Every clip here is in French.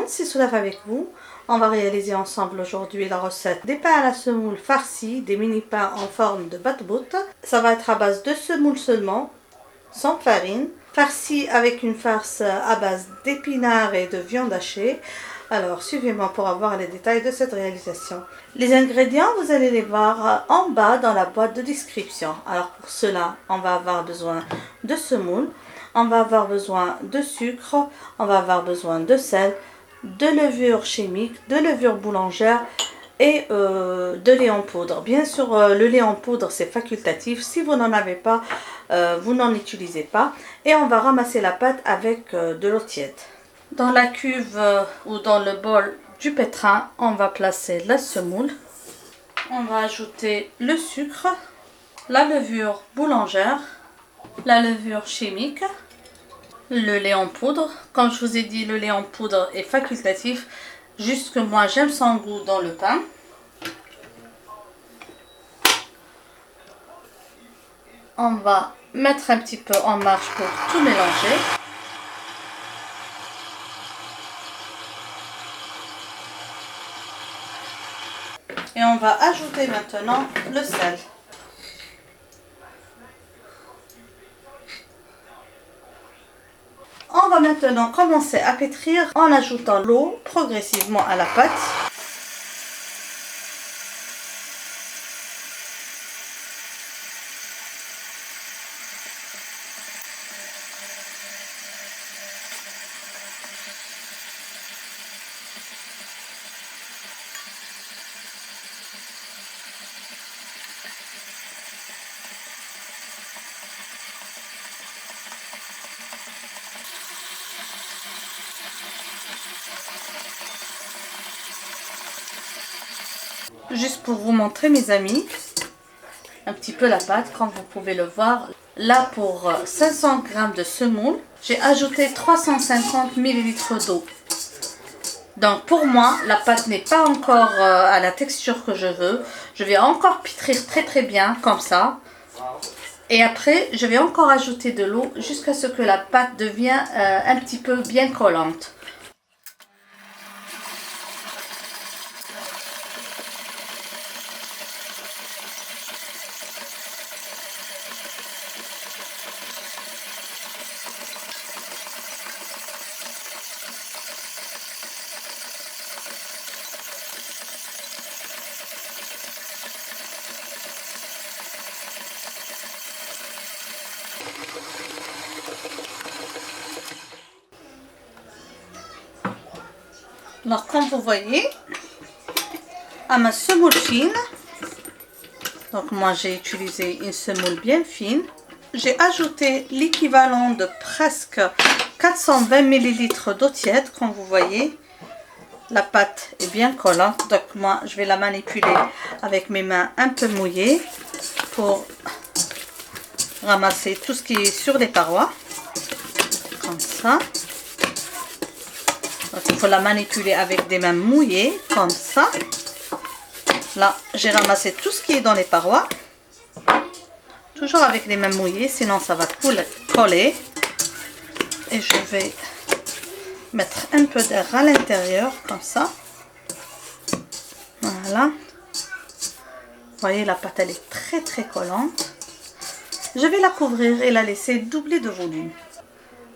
monde, c'est Soulaf avec vous. On va réaliser ensemble aujourd'hui la recette des pains à la semoule farcis, des mini pains en forme de batbout. Ça va être à base de semoule seulement, sans farine, farcis avec une farce à base d'épinards et de viande hachée. Alors suivez-moi pour avoir les détails de cette réalisation. Les ingrédients, vous allez les voir en bas dans la boîte de description. Alors pour cela, on va avoir besoin de semoule, on va avoir besoin de sucre, on va avoir besoin de sel, de levure chimique, de levure boulangère et de lait en poudre. Bien sûr, le lait en poudre, c'est facultatif. Si vous n'en avez pas, vous n'en utilisez pas. Et on va ramasser la pâte avec de l'eau tiède. Dans la cuve ou dans le bol du pétrin, on va placer la semoule. On va ajouter le sucre, la levure boulangère, la levure chimique, le lait en poudre. Comme je vous ai dit, le lait en poudre est facultatif. Juste que moi, j'aime son goût dans le pain. On va mettre un petit peu en marche pour tout mélanger. Et on va ajouter maintenant le sel. On va maintenant commencer à pétrir en ajoutant l'eau progressivement à la pâte. Juste pour vous montrer mes amis, un petit peu la pâte, comme vous pouvez le voir. Là pour 500 g de semoule, j'ai ajouté 350 ml d'eau. Donc pour moi, la pâte n'est pas encore à la texture que je veux. Je vais encore pétrir très bien comme ça. Et après, je vais encore ajouter de l'eau jusqu'à ce que la pâte devienne un petit peu bien collante. Alors comme vous voyez, à ma semoule fine, donc moi j'ai utilisé une semoule bien fine, j'ai ajouté l'équivalent de presque 420 ml d'eau tiède. Comme vous voyez, la pâte est bien collante, donc moi je vais la manipuler avec mes mains un peu mouillées pour ramasser tout ce qui est sur les parois, comme ça. Donc, il faut la manipuler avec des mains mouillées, comme ça. Là, j'ai ramassé tout ce qui est dans les parois. Toujours avec les mains mouillées, sinon ça va coller. Et je vais mettre un peu d'air à l'intérieur, comme ça. Voilà. Vous voyez, la pâte, elle est très collante. Je vais la couvrir et la laisser doubler de volume.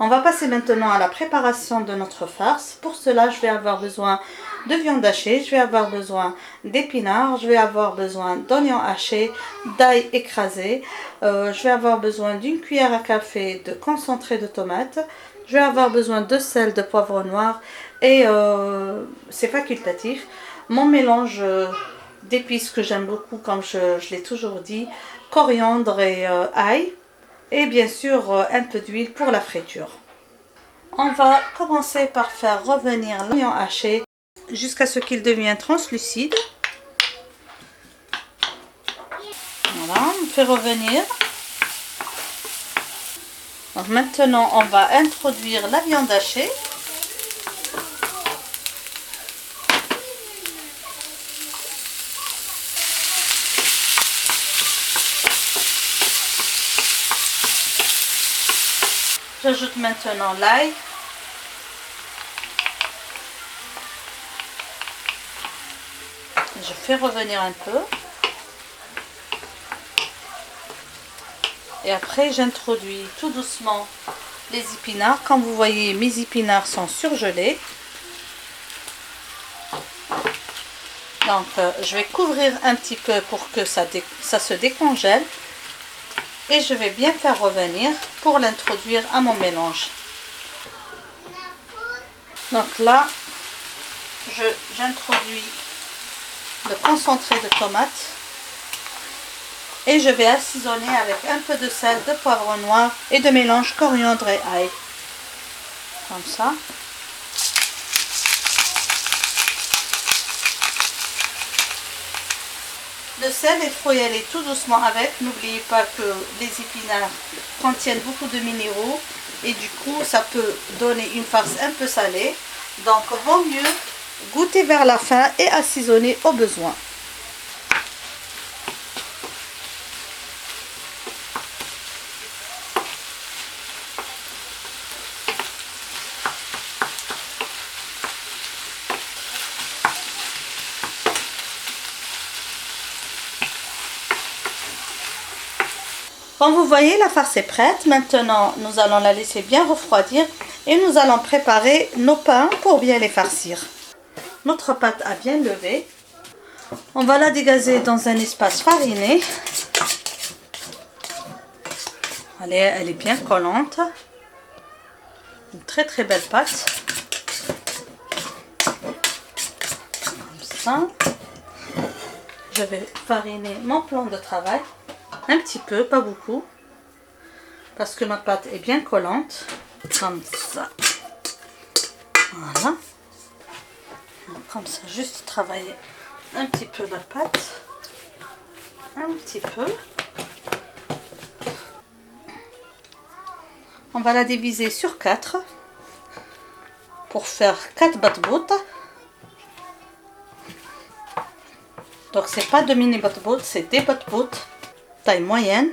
On va passer maintenant à la préparation de notre farce. Pour cela, je vais avoir besoin de viande hachée, je vais avoir besoin d'épinards, je vais avoir besoin d'oignons hachés, d'ail écrasé, je vais avoir besoin d'une cuillère à café de concentré de tomate, je vais avoir besoin de sel, de poivre noir et c'est facultatif. Mon mélange d'épices que j'aime beaucoup, comme je l'ai toujours dit, coriandre et ail. Et bien sûr, un peu d'huile pour la friture. On va commencer par faire revenir l'oignon haché jusqu'à ce qu'il devienne translucide. Voilà, on fait revenir. Donc maintenant, on va introduire la viande hachée. J'ajoute maintenant l'ail. Je fais revenir un peu. Et après, j'introduis tout doucement les épinards. Comme vous voyez, mes épinards sont surgelés. Donc, je vais couvrir un petit peu pour que ça se décongèle. Et je vais bien faire revenir pour l'introduire à mon mélange. Donc là, j'introduis le concentré de tomate. Et je vais assaisonner avec un peu de sel, de poivre noir et de mélange coriandre et ail. Comme ça. Le sel, il faut y aller tout doucement avec. N'oubliez pas que les épinards contiennent beaucoup de minéraux et du coup, ça peut donner une farce un peu salée. Donc, vaut mieux goûter vers la fin et assaisonner au besoin. Comme vous voyez, la farce est prête. Maintenant, nous allons la laisser bien refroidir et nous allons préparer nos pains pour bien les farcir. Notre pâte a bien levé. On va la dégazer dans un espace fariné. Allez, elle est bien collante. Une très très belle pâte. Comme ça. Je vais fariner mon plan de travail. Un petit peu, pas beaucoup. Parce que ma pâte est bien collante. Comme ça. Voilà. Comme ça, juste travailler un petit peu la pâte. Un petit peu. On va la diviser sur 4 pour faire 4 batbout. Donc c'est pas de mini batbout, c'est des batbout taille moyenne.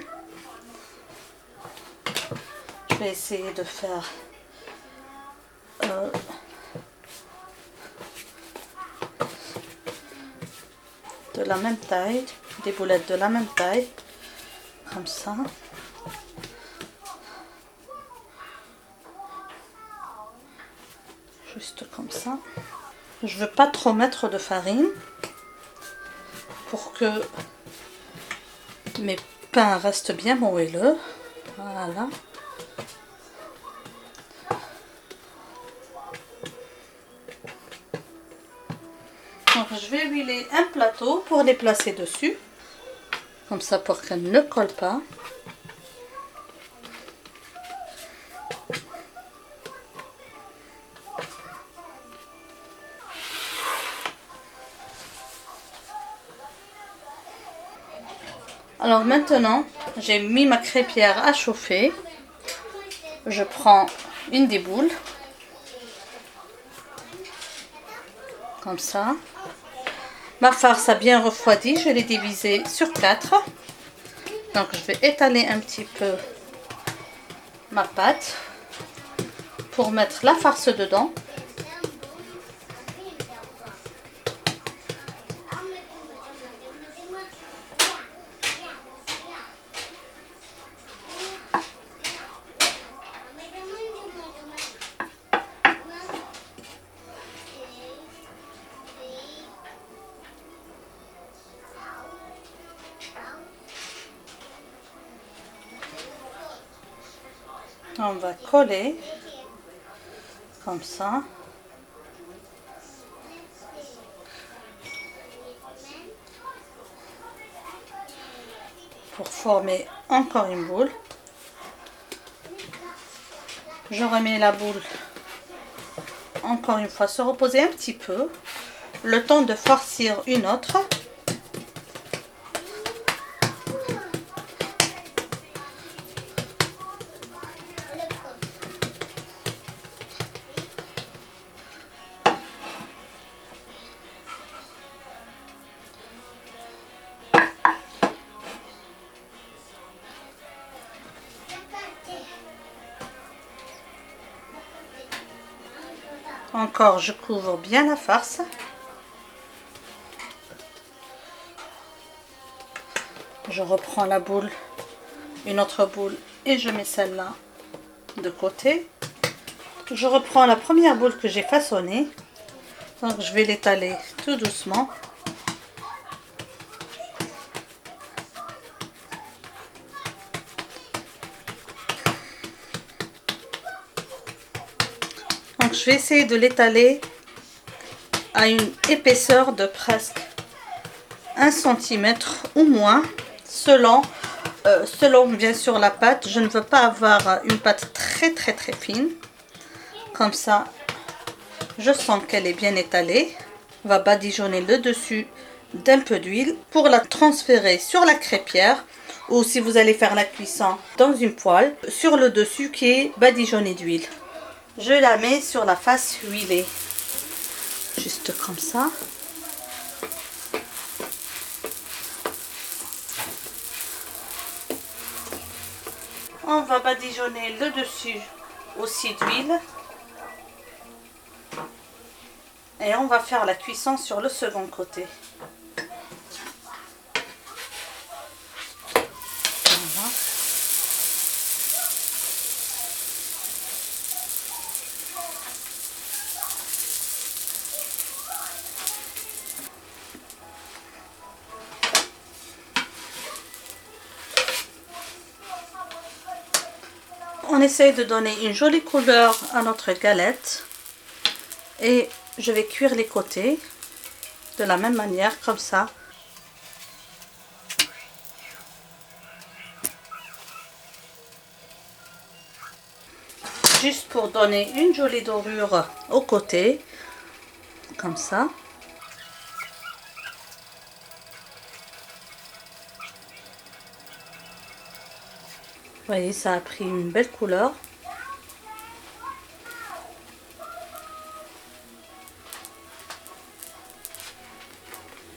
Je vais essayer de faire de la même taille, des boulettes de la même taille, comme ça. Juste comme ça. Je veux pas trop mettre de farine pour que mes pains restent bien moelleux. Voilà. Donc je vais huiler un plateau pour les placer dessus. Comme ça pour qu'elles ne collent pas. Alors maintenant, j'ai mis ma crêpière à chauffer. Je prends une des boules. Comme ça. Ma farce a bien refroidi. Je l'ai divisée sur 4. Donc je vais étaler un petit peu ma pâte pour mettre la farce dedans. On va coller comme ça. Pour former encore une boule. Je remets la boule encore une fois se reposer un petit peu. Le temps de farcir une autre. Encore, je couvre bien la farce. Je reprends la boule, une autre boule, et je mets celle-là de côté. Je reprends la première boule que j'ai façonnée. Donc je vais l'étaler tout doucement. Donc je vais essayer de l'étaler à une épaisseur de presque 1 cm ou moins, selon bien sûr la pâte. Je ne veux pas avoir une pâte très fine. Comme ça, je sens qu'elle est bien étalée. On va badigeonner le dessus d'un peu d'huile pour la transférer sur la crêpière, ou si vous allez faire la cuisson dans une poêle, sur le dessus qui est badigeonné d'huile. Je la mets sur la face huilée, juste comme ça. On va badigeonner le dessus aussi d'huile. Et on va faire la cuisson sur le second côté. Voilà. On essaye de donner une jolie couleur à notre galette. Et je vais cuire les côtés de la même manière, comme ça. Juste pour donner une jolie dorure aux côtés, comme ça. Vous voyez, ça a pris une belle couleur.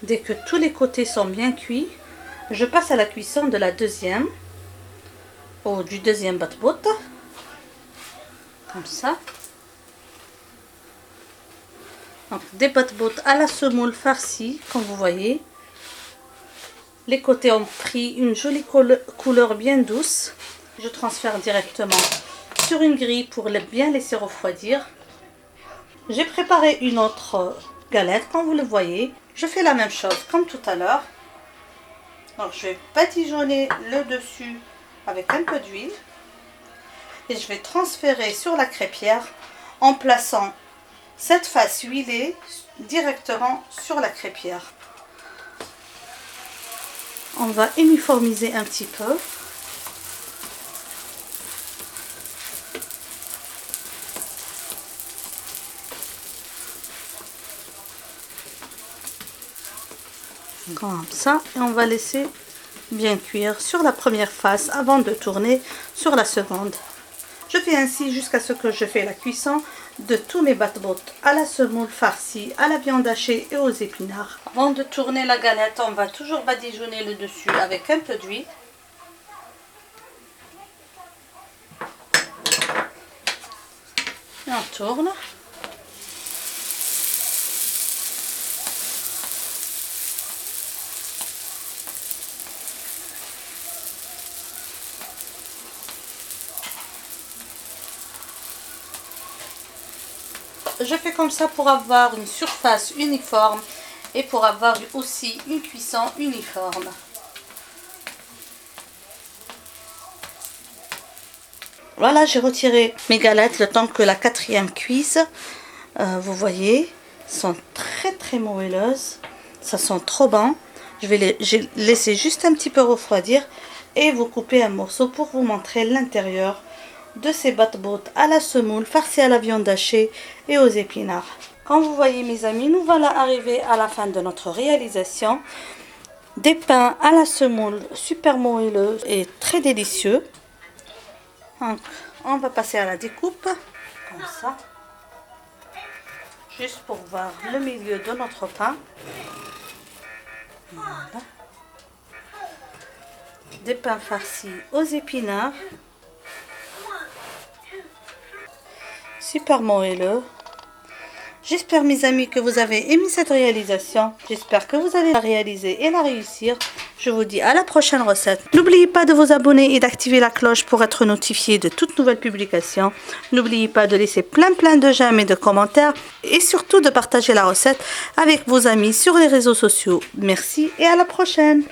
Dès que tous les côtés sont bien cuits, je passe à la cuisson de la deuxième, ou du deuxième bat-bout, comme ça. Donc des bat-bout à la semoule farcie, comme vous voyez. Les côtés ont pris une jolie couleur bien douce. Je transfère directement sur une grille pour bien laisser refroidir. J'ai préparé une autre galette, comme vous le voyez. Je fais la même chose comme tout à l'heure. Donc je vais badigeonner le dessus avec un peu d'huile. Et je vais transférer sur la crêpière en plaçant cette face huilée directement sur la crêpière. On va uniformiser un petit peu. Comme ça, et on va laisser bien cuire sur la première face avant de tourner sur la seconde. Je fais ainsi jusqu'à ce que je fais la cuisson de tous mes bat-bout à la semoule farcie, à la viande hachée et aux épinards. Avant de tourner la galette, on va toujours badigeonner le dessus avec un peu d'huile. Et on tourne. Je fais comme ça pour avoir une surface uniforme et pour avoir aussi une cuisson uniforme. Voilà, j'ai retiré mes galettes le temps que la quatrième cuise. Vous voyez, elles sont très moelleuses. Ça sent trop bon. Je vais les laisser juste un petit peu refroidir et vous couper un morceau pour vous montrer l'intérieur de ces bat-bout à la semoule farcie à la viande hachée et aux épinards. Comme vous voyez mes amis, nous voilà arrivés à la fin de notre réalisation. Des pains à la semoule super moelleux et très délicieux. Donc, on va passer à la découpe comme ça, juste pour voir le milieu de notre pain. Voilà. Des pains farcis aux épinards, super moelleux. J'espère mes amis que vous avez aimé cette réalisation. J'espère que vous allez la réaliser et la réussir. Je vous dis à la prochaine recette. N'oubliez pas de vous abonner et d'activer la cloche pour être notifié de toutes nouvelles publications. N'oubliez pas de laisser plein de j'aime et de commentaires. Et surtout de partager la recette avec vos amis sur les réseaux sociaux. Merci et à la prochaine.